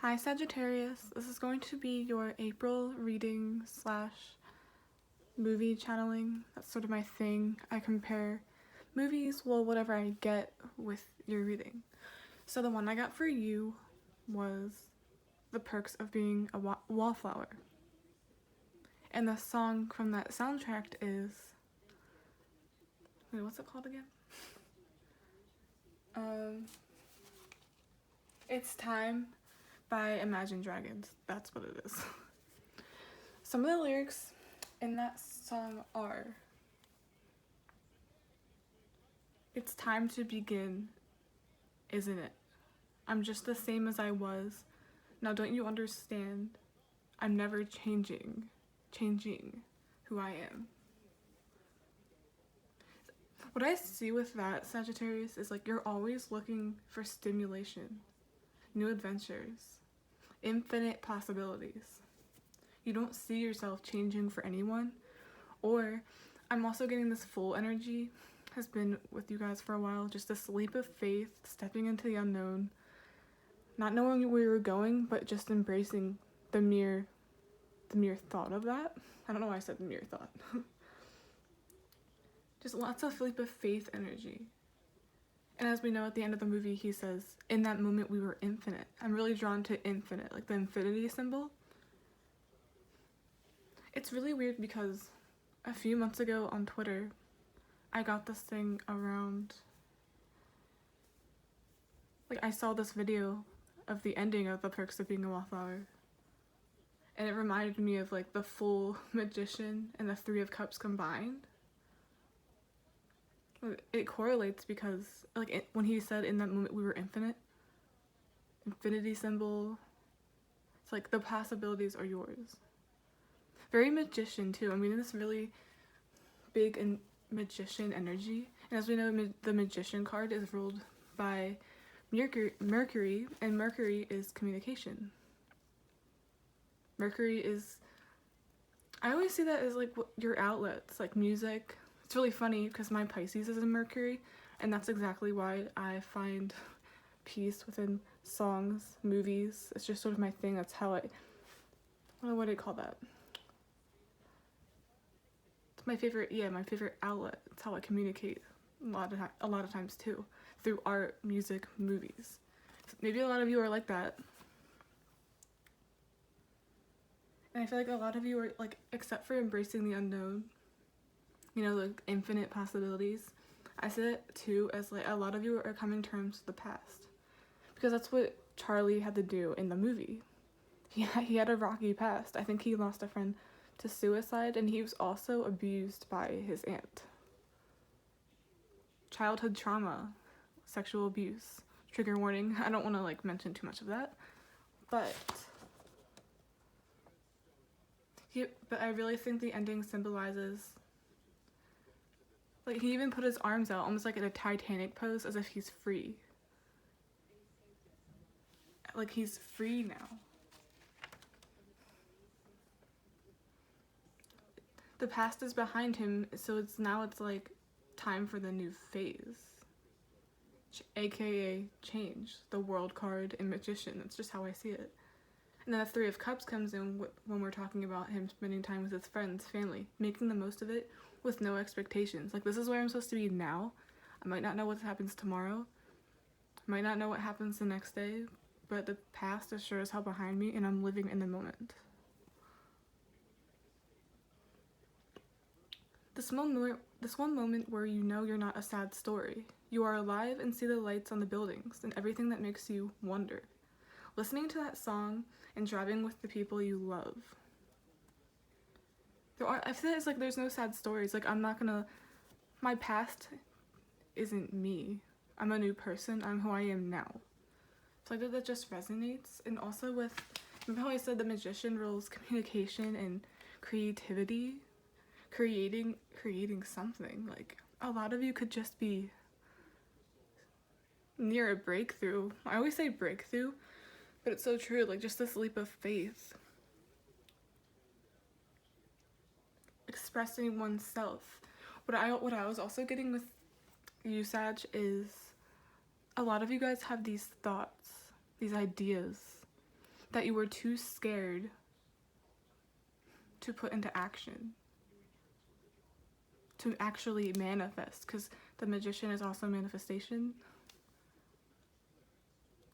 Hi Sagittarius, this is going to be your April reading slash movie channeling. That's sort of my thing. I compare movies, well, whatever I get with your reading. So the one I got for you was The Perks of Being a Wallflower. And the song from that soundtrack is, wait, what's it called again? It's Time by Imagine Dragons. That's what it is. Some of the lyrics in that song are, "It's time to begin, isn't it? I'm just the same as I was. Now don't you understand? I'm never changing who I am." What I see with that, Sagittarius, is like you're always looking for stimulation, new adventures, infinite possibilities. You don't see yourself changing for anyone. Or I'm also getting this full energy, has been with you guys for a while, just this leap of faith, stepping into the unknown, not knowing where you're going, but just embracing the mere thought of that. I don't know why I said the mere thought. Just lots of leap of faith energy. And as we know at the end of the movie, he says, "In that moment we were infinite." I'm really drawn to infinite, like the infinity symbol. It's really weird because a few months ago on Twitter, I got this thing around, like I saw this video of the ending of The Perks of Being a Wallflower. And it reminded me of like the full magician and the Three of Cups combined. It correlates because like when he said in that moment we were infinite, infinity symbol, it's like the possibilities are yours. Very magician too. I mean, this really big and magician energy. And as we know, the magician card is ruled by Mercury, and Mercury is communication. Mercury is, I always see that as like your outlets, like music. It's really funny because my Pisces is in Mercury, and that's exactly why I find peace within songs, movies. It's just sort of my thing. That's how what do you call that? It's my favorite outlet. It's how I communicate a lot of times too, through art, music, movies. Maybe a lot of you are like that. And I feel like a lot of you are like, except for embracing the unknown, you know, the infinite possibilities, I see it too as like a lot of you are coming to terms with the past. Because that's what Charlie had to do in the movie. He had a rocky past. I think he lost a friend to suicide, and he was also abused by his aunt. Childhood trauma, sexual abuse, trigger warning. I don't want to like mention too much of that, but I really think the ending symbolizes, like he even put his arms out almost like in a Titanic pose as if he's free. Like he's free now. The past is behind him, so it's like time for the new phase. AKA change. The World card and Magician. That's just how I see it. And then the Three of Cups comes in when we're talking about him spending time with his friends, family, making the most of it with no expectations. Like, this is where I'm supposed to be now. I might not know what happens tomorrow. I might not know what happens the next day, but the past is sure as hell behind me, and I'm living in the moment. This one moment where you know you're not a sad story. You are alive and see the lights on the buildings and everything that makes you wonder. Listening to that song and driving with the people you love. I feel it's like there's no sad stories. Like my past isn't me. I'm a new person. I'm who I am now. So I think that just resonates. And also with, remember how I said the magician rules communication and creativity? Creating something. Like, a lot of you could just be near a breakthrough. I always say breakthrough, but it's so true. Like, just this leap of faith. Expressing oneself. What I was also getting with you, Sag, is a lot of you guys have these thoughts, these ideas, that you were too scared to put into action, to actually manifest, because the Magician is also manifestation,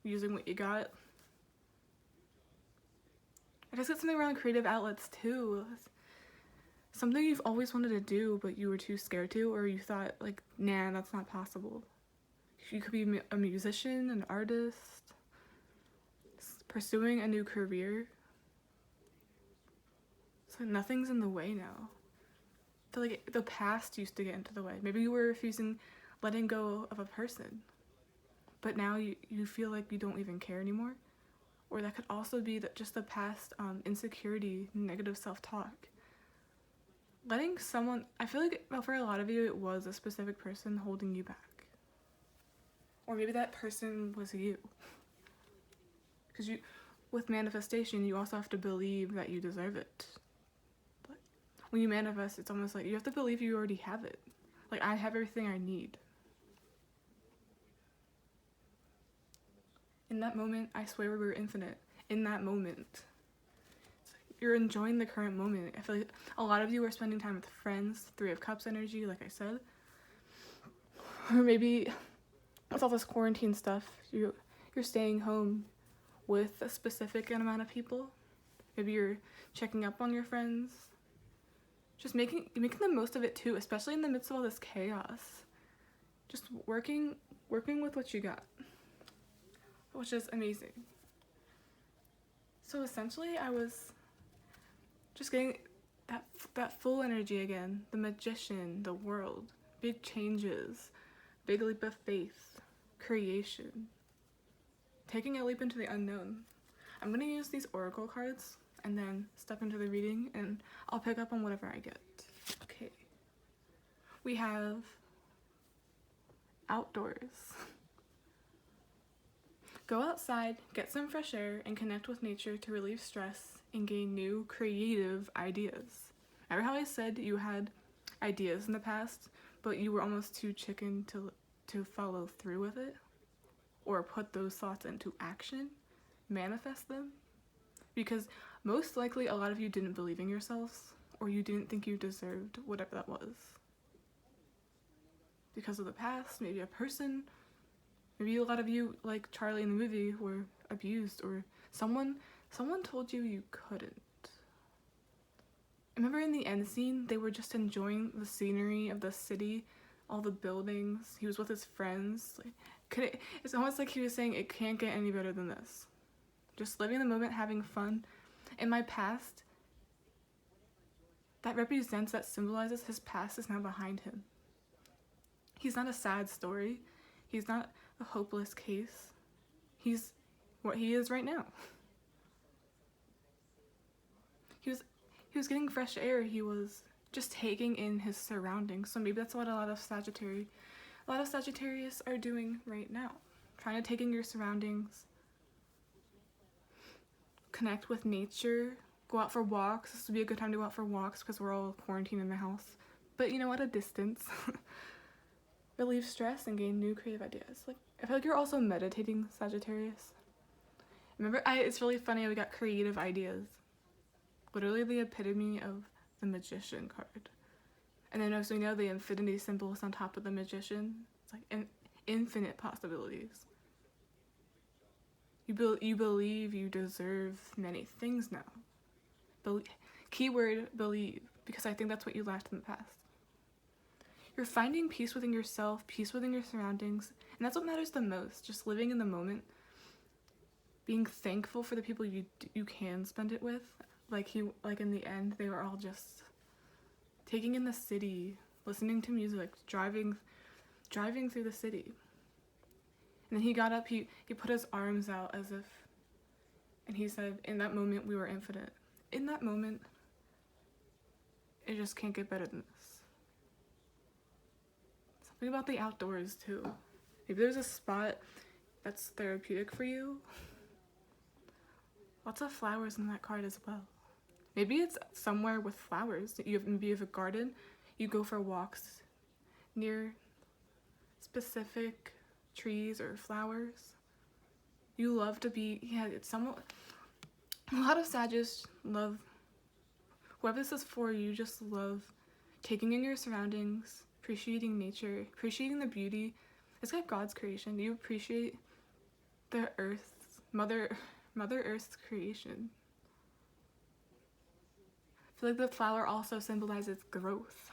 using what you got. I just got something around creative outlets too. Something you've always wanted to do, but you were too scared to, or you thought, like, nah, that's not possible. You could be a musician, an artist, pursuing a new career. So nothing's in the way now. I feel like the past used to get into the way. Maybe you were refusing letting go of a person, but now you feel like you don't even care anymore. Or that could also be that just the past insecurity, negative self-talk. Letting someone, I feel like for a lot of you it was a specific person holding you back. Or maybe that person was you. Because with manifestation, you also have to believe that you deserve it. But when you manifest, it's almost like you have to believe you already have it. Like, I have everything I need. In that moment, I swear we were infinite. In that moment. You're enjoying the current moment. I feel like a lot of you are spending time with friends, 3 of Cups energy, like I said. Or maybe with all this quarantine stuff, you're staying home with a specific amount of people. Maybe you're checking up on your friends. Just making the most of it too, especially in the midst of all this chaos. Just working with what you got, which is amazing. So essentially, I was just getting that full energy again. The Magician, the world, big changes, big leap of faith, creation, taking a leap into the unknown. I'm gonna use these oracle cards and then step into the reading, and I'll pick up on whatever I get. Okay. We have outdoors. Go outside, get some fresh air, and connect with nature to relieve stress and gain new creative ideas. Remember how I said you had ideas in the past, but you were almost too chicken to follow through with it? Or put those thoughts into action? Manifest them? Because most likely a lot of you didn't believe in yourselves, or you didn't think you deserved whatever that was. Because of the past, maybe a person, maybe a lot of you, like Charlie in the movie, were abused, or someone told you you couldn't. Remember in the end scene, they were just enjoying the scenery of the city, all the buildings. He was with his friends. It's almost like he was saying, it can't get any better than this. Just living the moment, having fun. In my past, that represents, that symbolizes his past is now behind him. He's not a sad story. He's not a hopeless case. He's what he is right now. He was getting fresh air. He was just taking in his surroundings. So maybe that's what a lot of Sagittarius are doing right now. Trying to take in your surroundings. Connect with nature. Go out for walks. This would be a good time to go out for walks because we're all quarantined in the house. But you know, at a distance. Relieve stress and gain new creative ideas. Like, I feel like you're also meditating, Sagittarius. Remember, it's really funny, we got creative ideas. Literally the epitome of the Magician card. And then as we know, the infinity symbol is on top of the Magician. It's like infinite possibilities. You believe you deserve many things now. Keyword believe, because I think that's what you lacked in the past. You're finding peace within yourself, peace within your surroundings, and that's what matters the most. Just living in the moment, being thankful for the people you can spend it with. Like in the end, they were all just taking in the city, listening to music, driving through the city. And then he got up, he put his arms out as if, and he said, in that moment we were infinite. In that moment, it just can't get better than this. Something about the outdoors too. Maybe there's a spot that's therapeutic for you. Lots of flowers in that card as well. Maybe it's somewhere with flowers. Maybe you have a garden. You go for walks near specific trees or flowers. You love to be, it's somewhat, A lot of Sagittarius love, whoever this is for, you just love taking in your surroundings, appreciating nature, appreciating the beauty. It's like God's creation. You appreciate the earth, Mother Earth's creation. I feel like the flower also symbolizes growth.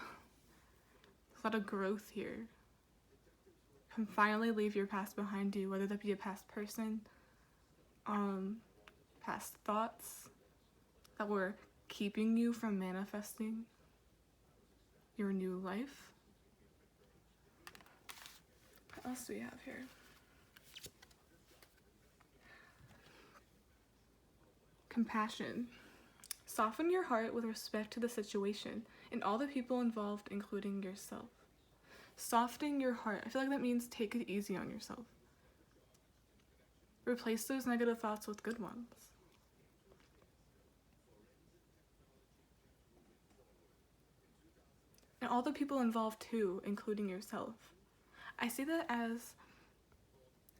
There's a lot of growth here. You can finally leave your past behind you, whether that be a past person, past thoughts that were keeping you from manifesting your new life. What else do we have here? Compassion. Soften your heart with respect to the situation and all the people involved, including yourself. Softening your heart. I feel like that means take it easy on yourself. Replace those negative thoughts with good ones. And all the people involved too, including yourself. I see that as,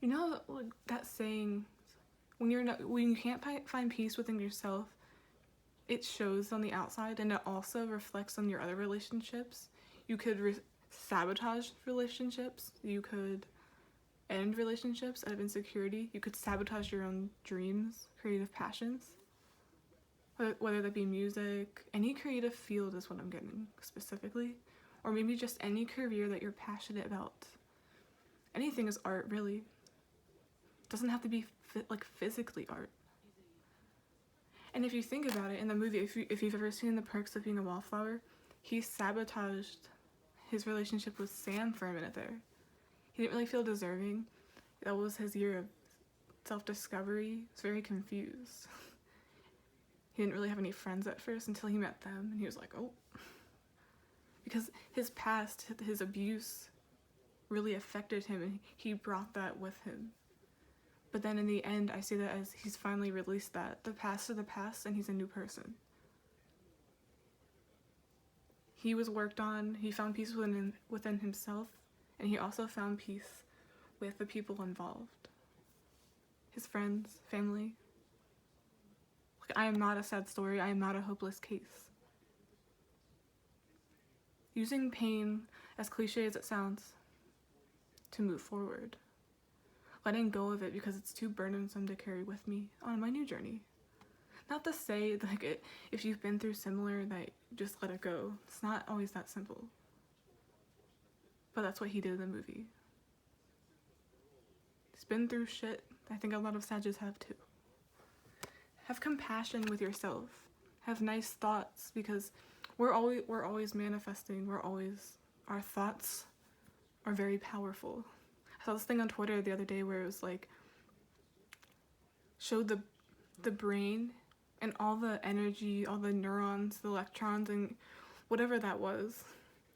you know, like that saying, when you can't find peace within yourself, it shows on the outside, and it also reflects on your other relationships. You could sabotage relationships. You could end relationships out of insecurity. You could sabotage your own dreams, creative passions. Whether that be music, any creative field is what I'm getting specifically. Or maybe just any career that you're passionate about. Anything is art, really. It doesn't have to be physically art. And if you think about it, in the movie, if you've ever seen The Perks of Being a Wallflower, he sabotaged his relationship with Sam for a minute there. He didn't really feel deserving. That was his year of self-discovery. He was very confused. He didn't really have any friends at first until he met them, and he was like, oh. Because his past, his abuse, really affected him, and he brought that with him. But then in the end, I see that as he's finally released that. The past is the past, and he's a new person. He was worked on, he found peace within himself, and he also found peace with the people involved. His friends, family. I am not a sad story, I am not a hopeless case. Using pain, as cliche as it sounds, to move forward. Letting go of it because it's too burdensome to carry with me on my new journey. Not to say if you've been through similar that just let it go. It's not always that simple. But that's what he did in the movie. He's been through shit. I think a lot of Sagittarius have too. Have compassion with yourself. Have nice thoughts, because we're always manifesting. Our thoughts are very powerful. I saw this thing on Twitter the other day where it was like, showed the brain and all the energy, all the neurons, the electrons, and whatever that was.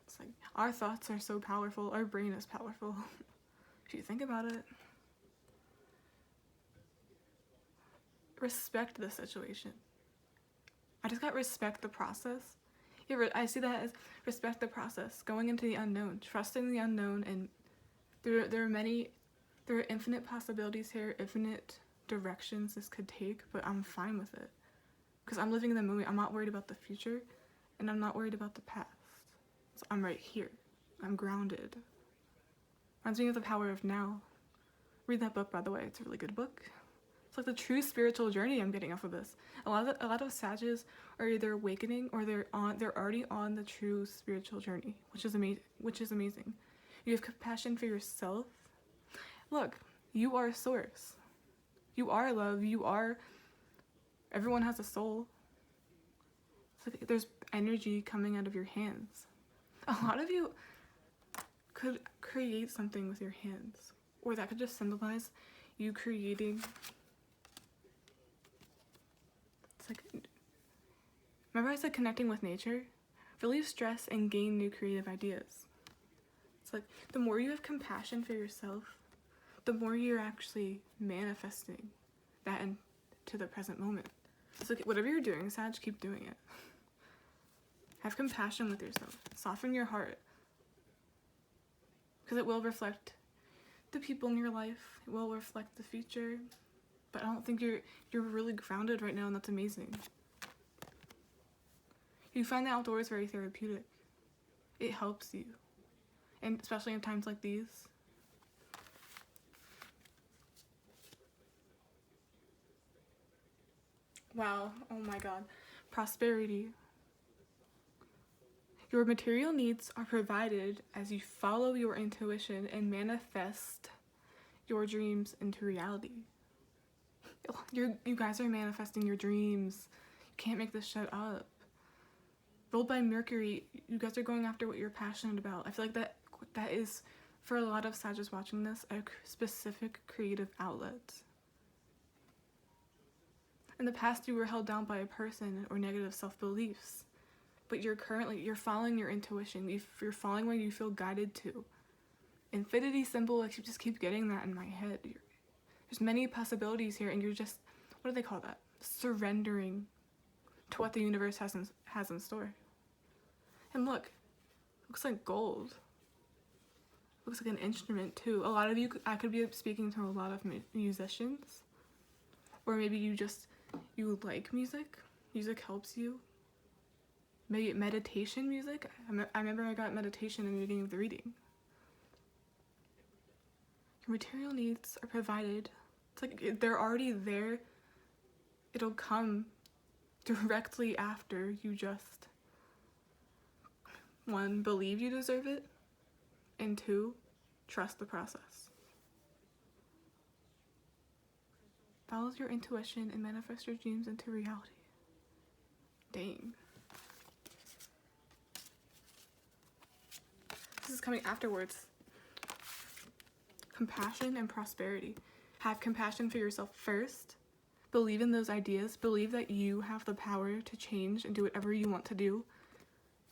It's like, our thoughts are so powerful, our brain is powerful. If you think about it. Respect the situation. I just got respect the process. Yeah, I see that as respect the process, going into the unknown, trusting the unknown, and there are infinite possibilities here, infinite directions this could take, but I'm fine with it. Because I'm living in the moment. I'm not worried about the future, and I'm not worried about the past. So I'm right here. I'm grounded. Reminds me of The Power of Now. Read that book, by the way. It's a really good book. It's like the true spiritual journey I'm getting off of this. A lot of Sagittarius are either awakening or they're already on the true spiritual journey, which is amazing. You have compassion for yourself. Look, you are source. You are love. Everyone has a soul. It's like there's energy coming out of your hands. A lot of you could create something with your hands, or that could just symbolize you creating. It's like, remember I said connecting with nature? Relieve stress and gain new creative ideas. It's like the more you have compassion for yourself, the more you're actually manifesting that into the present moment. It's like whatever you're doing, Sag, keep doing it. Have compassion with yourself. Soften your heart. Because it will reflect the people in your life. It will reflect the future. but I don't think you're really grounded right now, and that's amazing. You find the outdoors very therapeutic. It helps you, and especially in times like these. Wow, oh my god. Prosperity. Your material needs are provided as you follow your intuition and manifest your dreams into reality. You guys are manifesting your dreams. You can't make this shit up. Ruled by Mercury, you guys are going after what you're passionate about. I feel like that is, for a lot of Sagittarius watching this, a specific creative outlet. In the past, you were held down by a person or negative self-beliefs. But you're following your intuition. You're following where you feel guided to. Infinity symbol, I just keep getting that in my head. There's many possibilities here, and you're just, what do they call that? Surrendering to what the universe has in store. And look, looks like gold. Looks like an instrument too. A lot of you, I could be speaking to a lot of musicians, or maybe you like music. Music helps you. Maybe meditation music. I remember I got meditation in the beginning of the reading. Your material needs are provided. It's like they're already there. It'll come directly after you just, 1, believe you deserve it, and 2, trust the process. Follow your intuition and manifest your dreams into reality. Dang. This is coming afterwards. Compassion and prosperity. Have compassion for yourself first. Believe in those ideas. Believe that you have the power to change and do whatever you want to do.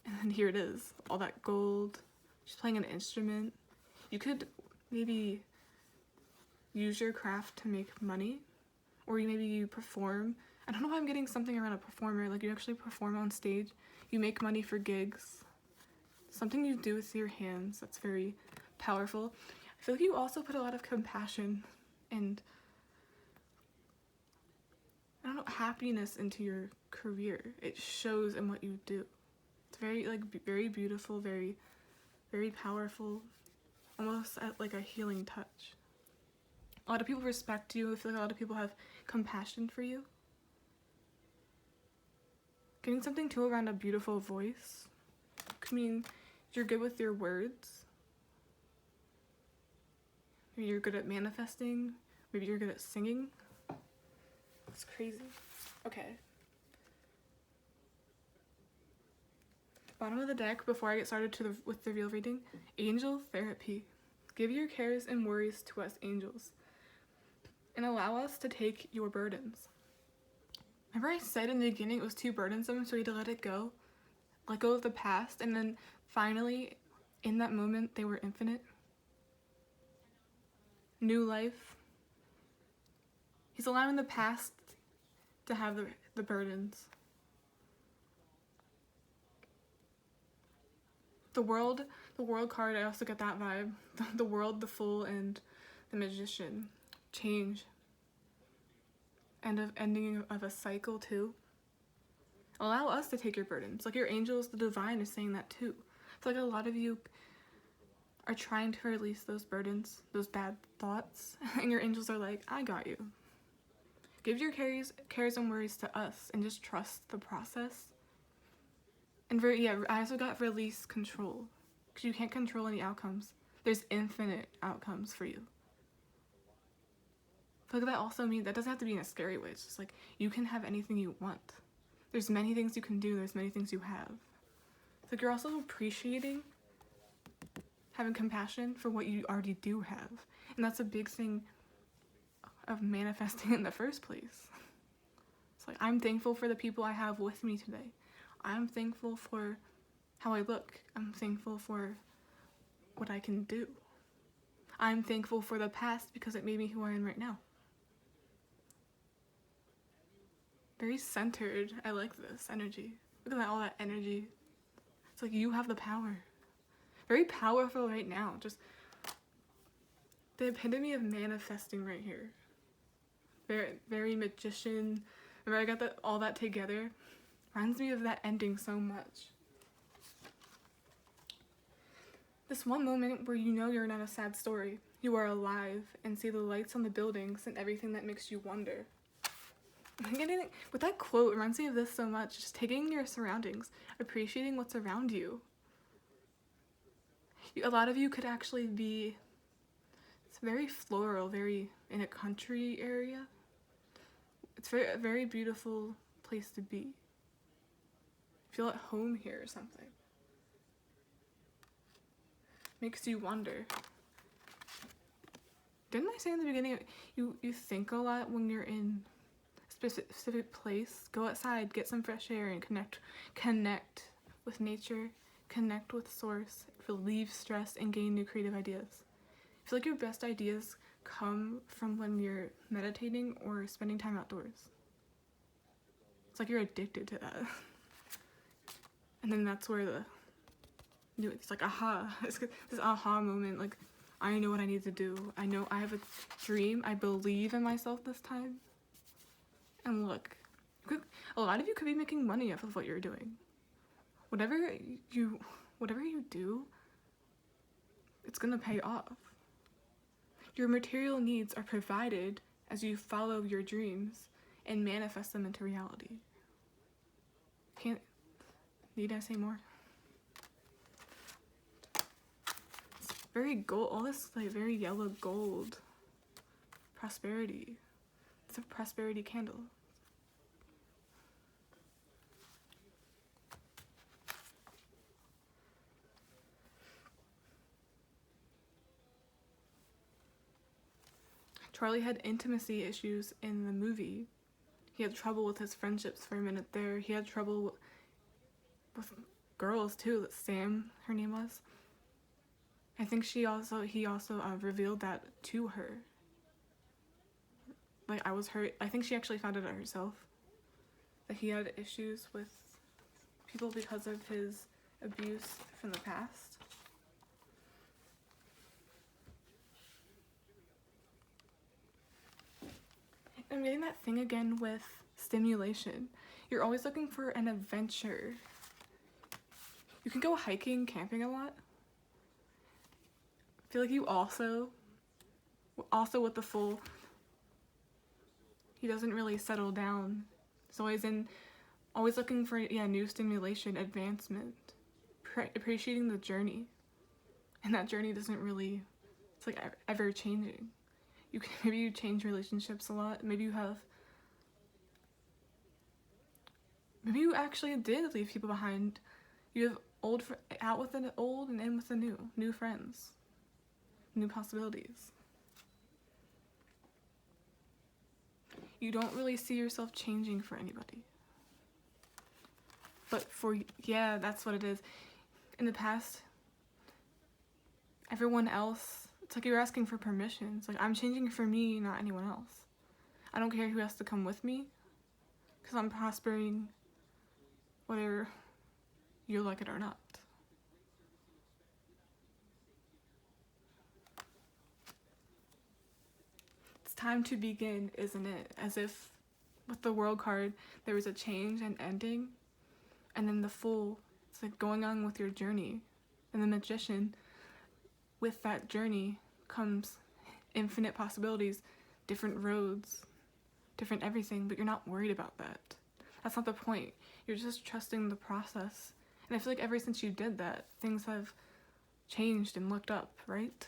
And then here it is. All that gold. She's playing an instrument. You could maybe use your craft to make money. Or maybe you perform. I don't know why I'm getting something around a performer. Like you actually perform on stage. You make money for gigs. Something you do with your hands that's very powerful. I feel like you also put a lot of compassion and, I don't know, happiness into your career. It shows in what you do. It's very, very beautiful, very, very powerful, almost at like a healing touch. A lot of people respect you. I feel like a lot of people have compassion for you. Getting something too around a beautiful voice. I mean, you're good with your words. Maybe you're good at manifesting. Maybe you're good at singing. It's crazy. Okay. Bottom of the deck, before I get started with the real reading, angel therapy. Give your cares and worries to us angels, and allow us to take your burdens. Remember I said in the beginning it was too burdensome, so we had to let it go? Let go of the past, and then finally, in that moment, they were infinite. New life. He's allowing the past to have the burdens. The world card, I also get that vibe. The world, the Fool, and the Magician. Change. Ending of a cycle too. Allow us to take your burdens. Like your angels, the divine is saying that too. I feel like a lot of you are trying to release those burdens, those bad thoughts, and your angels are like, I got you. Give your cares and worries to us and just trust the process. And I also got release control, because you can't control any outcomes. There's infinite outcomes for you. I feel like that also means, that doesn't have to be in a scary way. It's just like, you can have anything you want. There's many things you can do, there's many things you have. It's like you're also appreciating having compassion for what you already do have. And that's a big thing of manifesting in the first place. It's like, I'm thankful for the people I have with me today. I'm thankful for how I look. I'm thankful for what I can do. I'm thankful for the past because it made me who I am right now. Very centered. I like this energy. Look at that, all that energy. It's like you have the power. Very powerful right now. Just the epitome of manifesting right here. very magician. Remember I got all that together? Reminds me of that ending so much. This one moment where you know you're not a sad story. You are alive and see the lights on the buildings and everything that makes you wonder. With that quote, it reminds me of this so much. Just taking your surroundings, appreciating what's around you. A lot of you could actually be, it's very floral, very in a country area. It's a very beautiful place to be. Feel at home here or something. Makes you wonder. Didn't I say in the beginning, you think a lot when you're in a specific place? Go outside, get some fresh air, and connect with nature, connect with source, relieve stress, and gain new creative ideas. I feel like your best ideas come from when you're meditating or spending time outdoors. It's like you're addicted to that. And then that's where it's like aha. It's this aha moment, like, I know what I need to do. I know I have a dream. I believe in myself this time. And look, a lot of you could be making money off of what you're doing. Whatever you do, it's gonna pay off. Your material needs are provided as you follow your dreams and manifest them into reality. Need I say more? It's very gold, all this like very yellow gold. Prosperity. It's a prosperity candle. Charlie had intimacy issues in the movie. He had trouble with his friendships for a minute there. He had trouble with girls too. Sam, her name was. I think he also revealed that to her. Like, I was hurt. I think she actually found it out herself. That he had issues with people because of his abuse from the past. I'm getting that thing again with stimulation. You're always looking for an adventure. You can go hiking, camping a lot. I feel like you also with the full, he doesn't really settle down. He's always looking for new stimulation, advancement, appreciating the journey. And that journey doesn't really, it's like ever changing. Maybe you change relationships a lot. Maybe you actually did leave people behind. You have out with the old and in with the new friends, new possibilities. You don't really see yourself changing for anybody. But that's what it is. In the past, everyone else, it's like you're asking for permission. It's like, I'm changing for me, not anyone else. I don't care who has to come with me, because I'm prospering whether you like it or not. It's time to begin, isn't it? As if with the World card, there was a change and ending, and then the Fool, it's like going on with your journey. And the Magician, with that journey comes infinite possibilities, different roads, different everything, but you're not worried about that. That's not the point. You're just trusting the process. And I feel like ever since you did that, things have changed and looked up, right?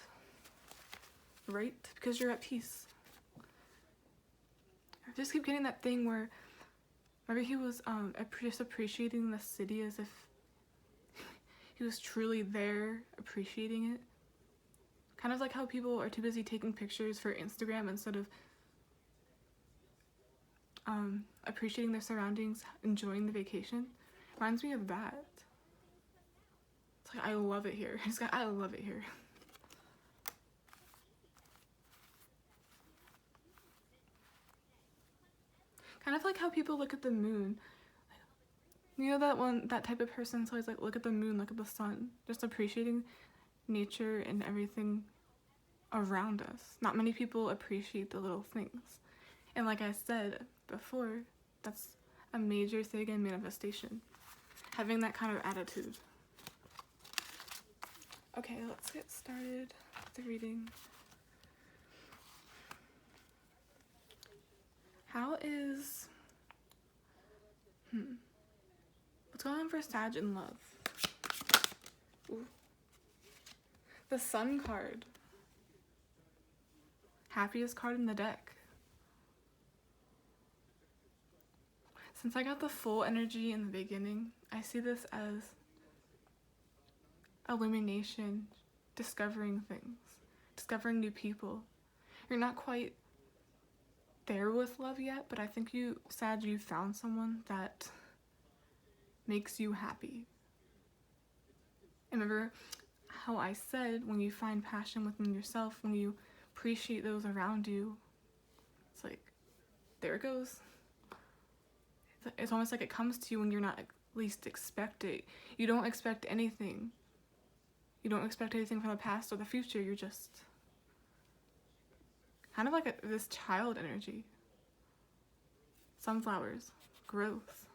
Right? Because you're at peace. I just keep getting that thing where, remember he was just appreciating the city as if he was truly there, appreciating it. Kind of like how people are too busy taking pictures for Instagram instead of appreciating their surroundings, enjoying the vacation. Reminds me of that. It's like, I love it here. I love it here. Kind of like how people look at the moon. You know that type of person's always like, look at the moon, look at the sun. Just appreciating nature and everything around us. Not many people appreciate the little things. And like I said before, that's a major thing in manifestation. Having that kind of attitude. Okay, let's get started with the reading. How is... What's going on for Sag in love? Ooh. The Sun card. Happiest card in the deck. Since I got the full energy in the beginning, I see this as illumination, discovering things, discovering new people. You're not quite there with love yet, but I think you, Sag, you found someone that makes you happy. And remember how I said when you find passion within yourself, when you appreciate those around you, it's like, there it goes. It's almost like it comes to you when you're not at least expect it. You don't expect anything. You don't expect anything from the past or the future. You're just kind of like this child energy. Sunflowers, growth,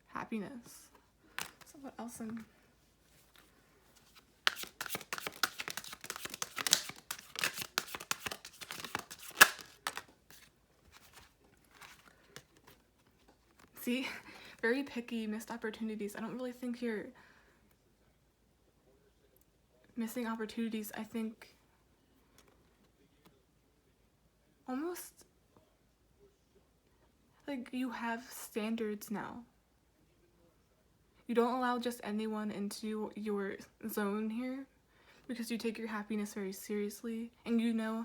happiness. So what else in... See, very picky, missed opportunities. I don't really think you're missing opportunities. I think almost like you have standards now. You don't allow just anyone into your zone here because you take your happiness very seriously and you know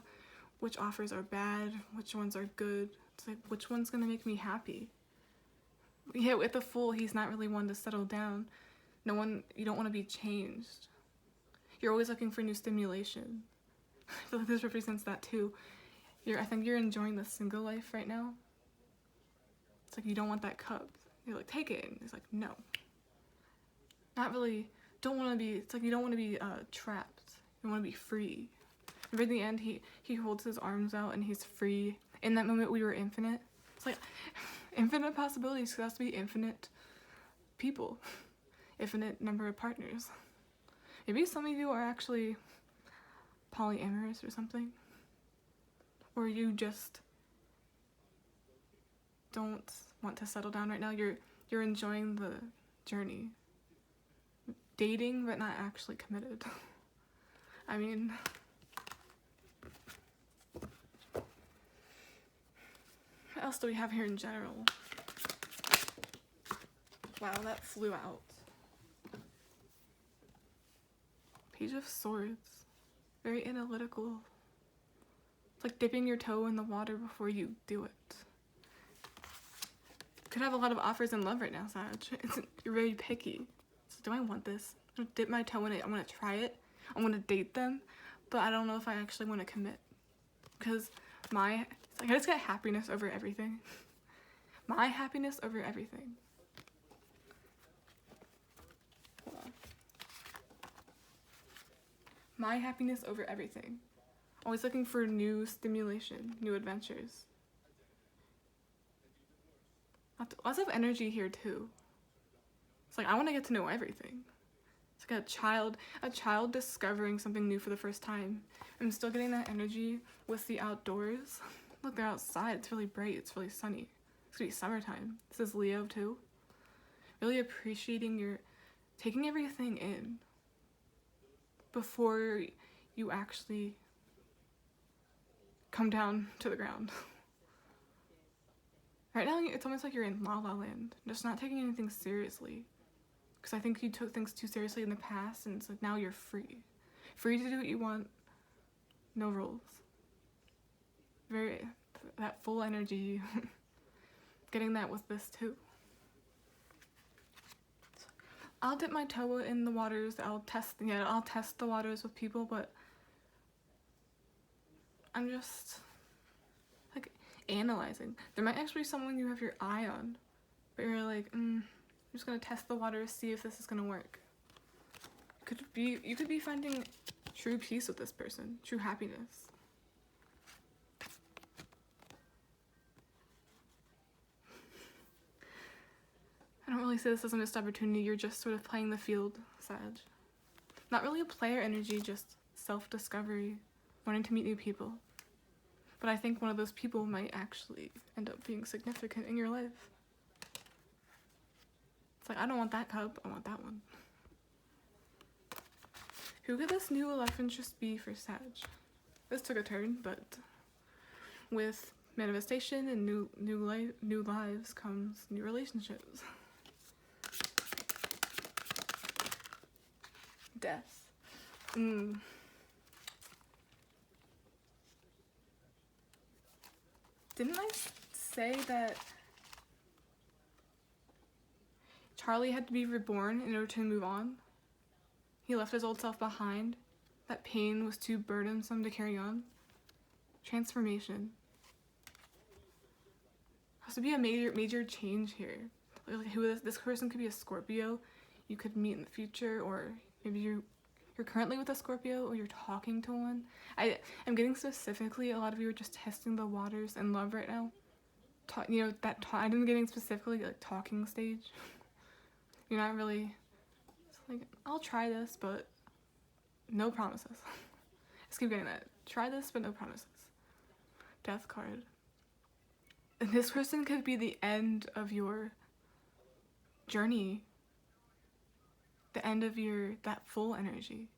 which offers are bad, which ones are good. It's like, which one's gonna make me happy? Yeah, with the Fool, he's not really one to settle down. No one, you don't want to be changed. You're always looking for new stimulation. I feel like this represents that too. I think you're enjoying the single life right now. It's like you don't want that cup. You're like, take it. And he's like, no. Not really, don't want to be, it's like you don't want to be trapped. You want to be free. And by the end, he holds his arms out and he's free. In that moment, we were infinite. It's like... infinite possibilities, because it has to be infinite people, infinite number of partners. Maybe some of you are actually polyamorous or something, or you just don't want to settle down right now. You're enjoying the journey, dating but not actually committed. I mean, what else do we have here in general? Wow, that flew out. Page of Swords. Very analytical. It's like dipping your toe in the water before you do it. Could have a lot of offers in love right now, Sag. You're very picky. So do I want this? I'm gonna dip my toe in it. I'm gonna try it. I'm gonna date them. But I don't know if I actually want to commit. Because I just got happiness over everything. My happiness over everything. Hold on. My happiness over everything. Always looking for new stimulation, new adventures. Lots of energy here too. It's like I want to get to know everything. It's like a child discovering something new for the first time. I'm still getting that energy with the outdoors. Look, they're outside. It's really bright. It's really sunny. It's gonna be summertime. This is Leo too. Really appreciating taking everything in before you actually come down to the ground. Right now, it's almost like you're in La La Land, just not taking anything seriously. Because I think you took things too seriously in the past, and it's like now you're free. Free to do what you want, no rules. That full energy, getting that with this too. I'll dip my toe in the waters, I'll test the waters with people, but I'm just like analyzing. There might actually be someone you have your eye on, but you're like, I'm just gonna test the waters, see if this is gonna work. You could be finding true peace with this person, true happiness. really see this as a missed opportunity. You're just sort of playing the field, Sag. Not really a player energy, just self-discovery, wanting to meet new people. But I think one of those people might actually end up being significant in your life. It's like, I don't want that cup, I want that one. Who could this new love interest be for Sag? This took a turn, but with manifestation and new lives comes new relationships. Death. Didn't I say that Charlie had to be reborn in order to move on? He left his old self behind. That pain was too burdensome to carry on. Transformation. Has to be a major change here. Like, who this person could be a Scorpio you could meet in the future, or maybe you're currently with a Scorpio, or you're talking to one. I'm getting specifically, a lot of you are just testing the waters in love right now. I'm getting specifically like talking stage. You're not really, it's like, I'll try this, but no promises. Just keep getting that. Try this, but no promises. Death card. And this person could be the end of your journey. The end of that full energy.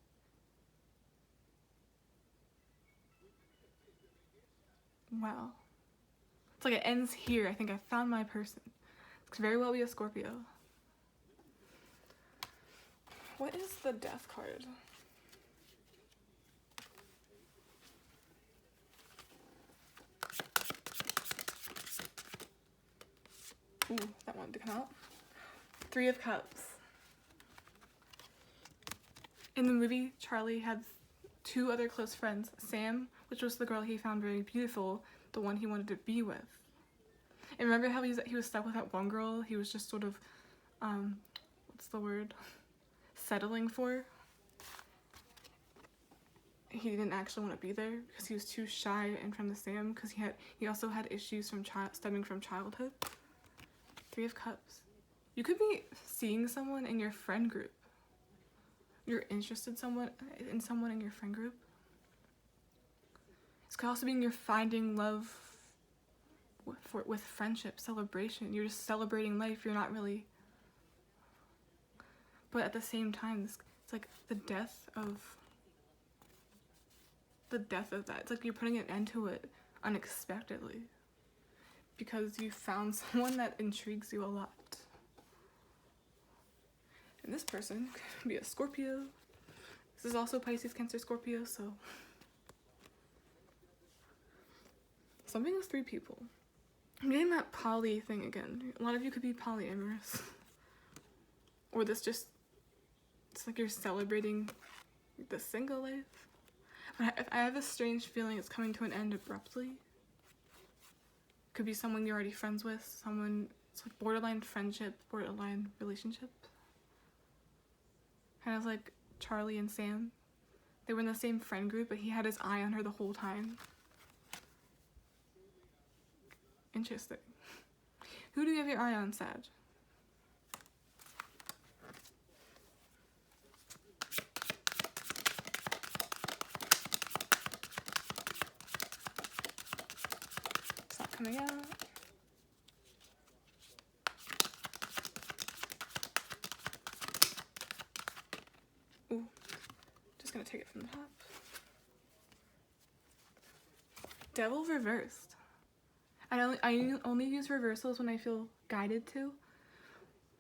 Wow. It's like it ends here. I think I found my person. It could very well be a Scorpio. What is the death card? Ooh, that wanted to come out. 3 of Cups. In the movie, Charlie had 2 other close friends. Sam, which was the girl he found very beautiful, the one he wanted to be with. And remember how he was stuck with that one girl he was just sort of, what's the word? Settling for? He didn't actually want to be there because he was too shy and from the Sam, because he also had issues stemming from childhood. 3 of Cups. You could be seeing someone in your friend group. You're interested in someone in your friend group. This could also mean you're finding love with friendship, celebration. You're just celebrating life. You're not really. But at the same time, it's like the death of that. It's like you're putting an end to it unexpectedly because you found someone that intrigues you a lot. And this person could be a Scorpio. This is also Pisces, Cancer, Scorpio, so. Something with 3 people. I'm getting that poly thing again. A lot of you could be polyamorous. Or it's like you're celebrating the single life. But I have a strange feeling it's coming to an end abruptly. Could be someone you're already friends with, it's like borderline friendship, borderline relationship. Kind of like Charlie and Sam. They were in the same friend group, but he had his eye on her the whole time. Interesting. Who do you have your eye on, Sag? It's not coming out. Ooh. Just gonna take it from the top. Devil reversed. I only use reversals when I feel guided to.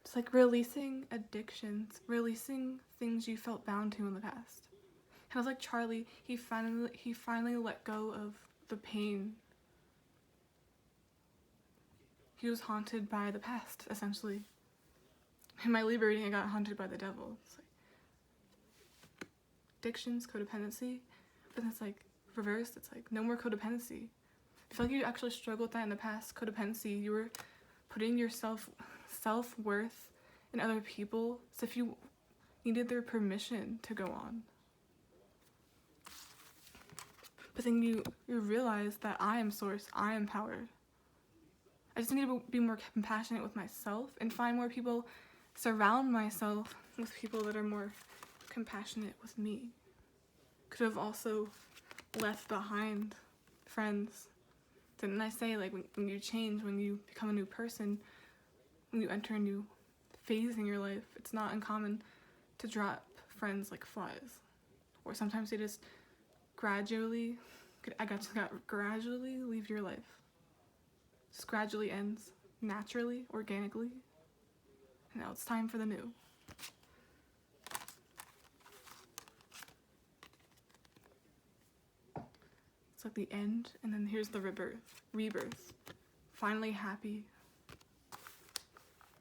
It's like releasing addictions, releasing things you felt bound to in the past. Kind of like Charlie, he finally let go of the pain. He was haunted by the past, essentially. In my Libra reading, I got haunted by the devil. It's like addictions, codependency, but then it's like reversed. It's like no more codependency. I feel like you actually struggled with that in the past. Codependency, you were putting your self-worth in other people, so if you needed their permission to go on. But then you realize that I am source, I am power. I just need to be more compassionate with myself and find more people, surround myself with people that are more compassionate with me. Could have also left behind friends. Didn't I say, like, when you change, when you become a new person, when you enter a new phase in your life, it's not uncommon to drop friends like flies. Or sometimes they just gradually leave your life. Just gradually ends, naturally, organically. And now it's time for the new. It's like the end, and then here's the rebirth. Finally happy.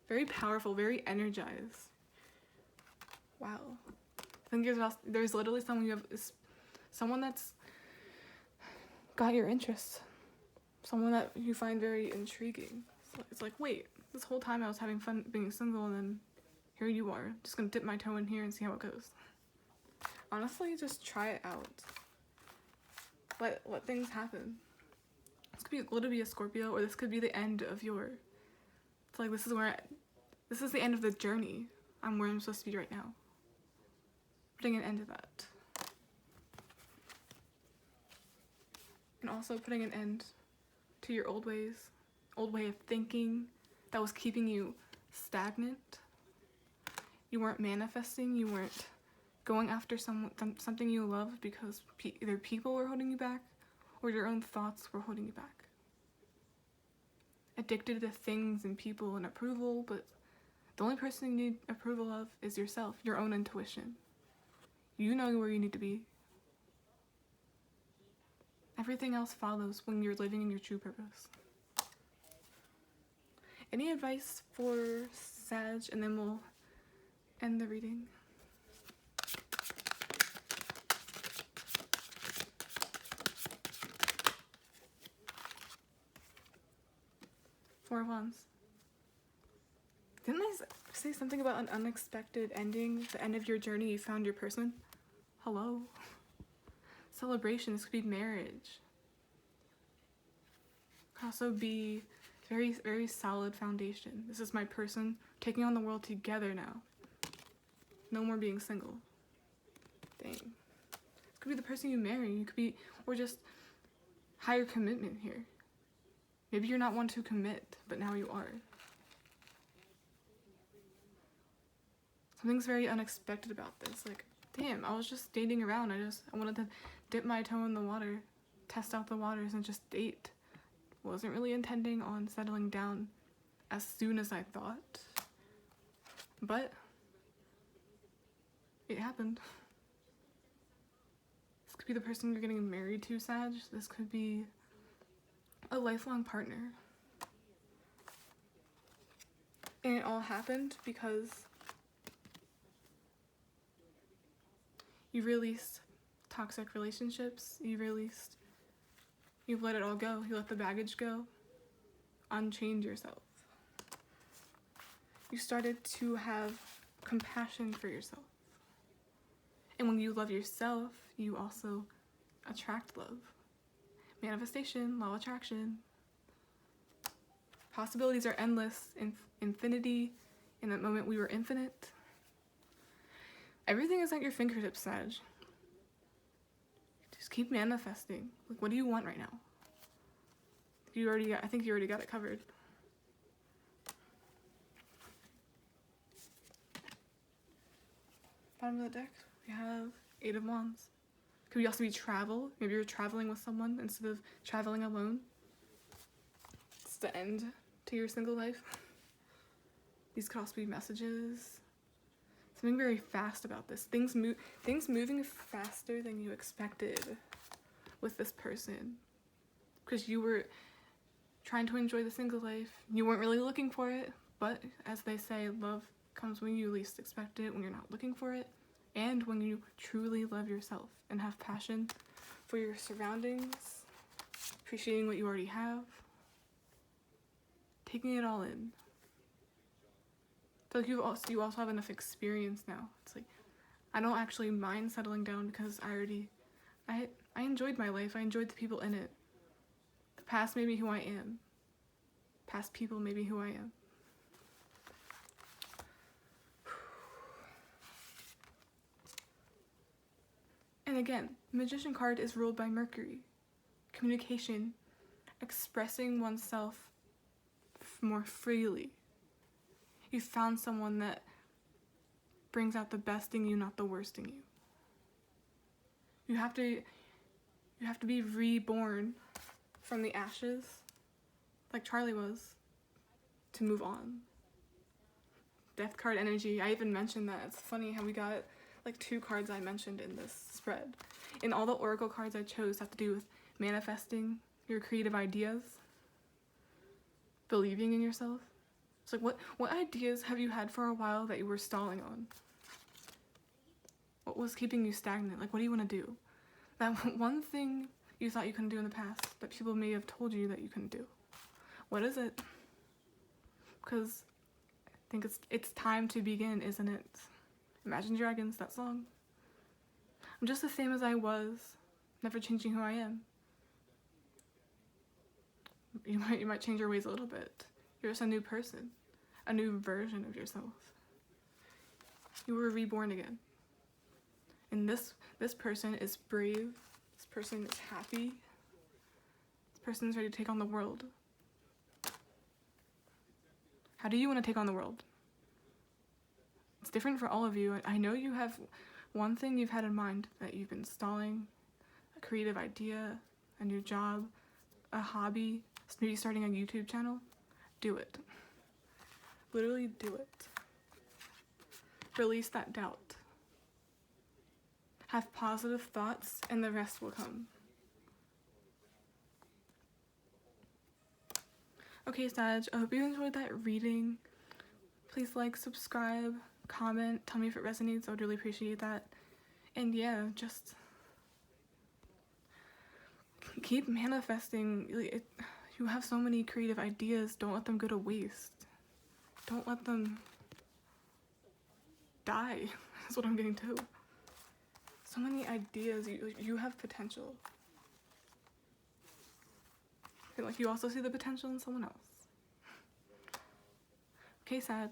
Very powerful, very energized. Wow. I think there's literally someone that's got your interest. Someone that you find very intriguing. It's like, wait, this whole time I was having fun being single, and then here you are. Just gonna dip my toe in here and see how it goes. Honestly, just try it out. Let things happen. This could literally be a Scorpio, or this could be the end of your... It's like, this is the end of the journey. I'm where I'm supposed to be right now. Putting an end to that. And also putting an end to your old way of thinking that was keeping you stagnant. You weren't manifesting, you weren't going after something you loved because either people were holding you back or your own thoughts were holding you back. Addicted to things and people and approval, but the only person you need approval of is yourself, your own intuition. You know where you need to be. Everything else follows when you're living in your true purpose. Any advice for Sag, and then we'll end the reading. Four of Wands. Didn't I say something about an unexpected ending? The end of your journey, you found your person? Hello? Celebration, this could be marriage. Could also be very, very solid foundation. This is my person, taking on the world together now. No more being single. Dang. This could be the person you marry. You could be, or just higher commitment here. Maybe you're not one to commit, but now you are. Something's very unexpected about this. Like, damn, I was just dating around. I wanted to dip my toe in the water, test out the waters, and just date. Wasn't really intending on settling down as soon as I thought. But it happened. This could be the person you're getting married to, Sag. This could be a lifelong partner. And it all happened because you released toxic relationships. You've let it all go. You let the baggage go. Unchained yourself. You started to have compassion for yourself. And when you love yourself, you also attract love. Manifestation, law of attraction. Possibilities are endless. Infinity. In that moment, we were infinite. Everything is at your fingertips, Sag. Just keep manifesting. Like, what do you want right now? I think you already got it covered. Bottom of the deck, we have Eight of Wands. Could also be travel. Maybe you're traveling with someone instead of traveling alone. It's the end to your single life. These could also be messages. Something very fast about this. Things moving faster than you expected with this person. Because you were trying to enjoy the single life. You weren't really looking for it. But as they say, love comes when you least expect it, when you're not looking for it. And when you truly love yourself and have passion for your surroundings. Appreciating what you already have. Taking it all in. I feel like you also have enough experience now. It's like, I don't actually mind settling down because I enjoyed my life. I enjoyed the people in it. The past made me who I am. past people, maybe who I am. And again, Magician card is ruled by Mercury. Communication, expressing oneself more freely. You found someone that brings out the best in you, not the worst in you. You have to be reborn from the ashes, like Charlie was, to move on. Death card energy, I even mentioned that. It's funny how we got like 2 cards I mentioned in this spread. And all the oracle cards I chose have to do with manifesting your creative ideas, believing in yourself. It's like, what ideas have you had for a while that you were stalling on? What was keeping you stagnant? Like, what do you want to do? That one thing you thought you couldn't do in the past that people may have told you that you couldn't do. What is it? Because I think it's time to begin, isn't it? Imagine Dragons, that song. I'm just the same as I was, never changing who I am. You might change your ways a little bit. You're just a new person, a new version of yourself. You were reborn again. And this person is brave. This person is happy. This person is ready to take on the world. How do you want to take on the world? It's different for all of you. I know you have one thing you've had in mind that you've been stalling, a creative idea, a new job, a hobby, maybe starting a YouTube channel. Do it. Literally do it. Release that doubt. Have positive thoughts and the rest will come. Okay, Sag, I hope you enjoyed that reading. Please like, subscribe, comment, tell me if it resonates. I would really appreciate that. And yeah, just keep manifesting. You have so many creative ideas. Don't let them go to waste. Don't let them die. That's what I'm getting to. So many ideas. You have potential. And like, you also see the potential in someone else. Okay, Sag.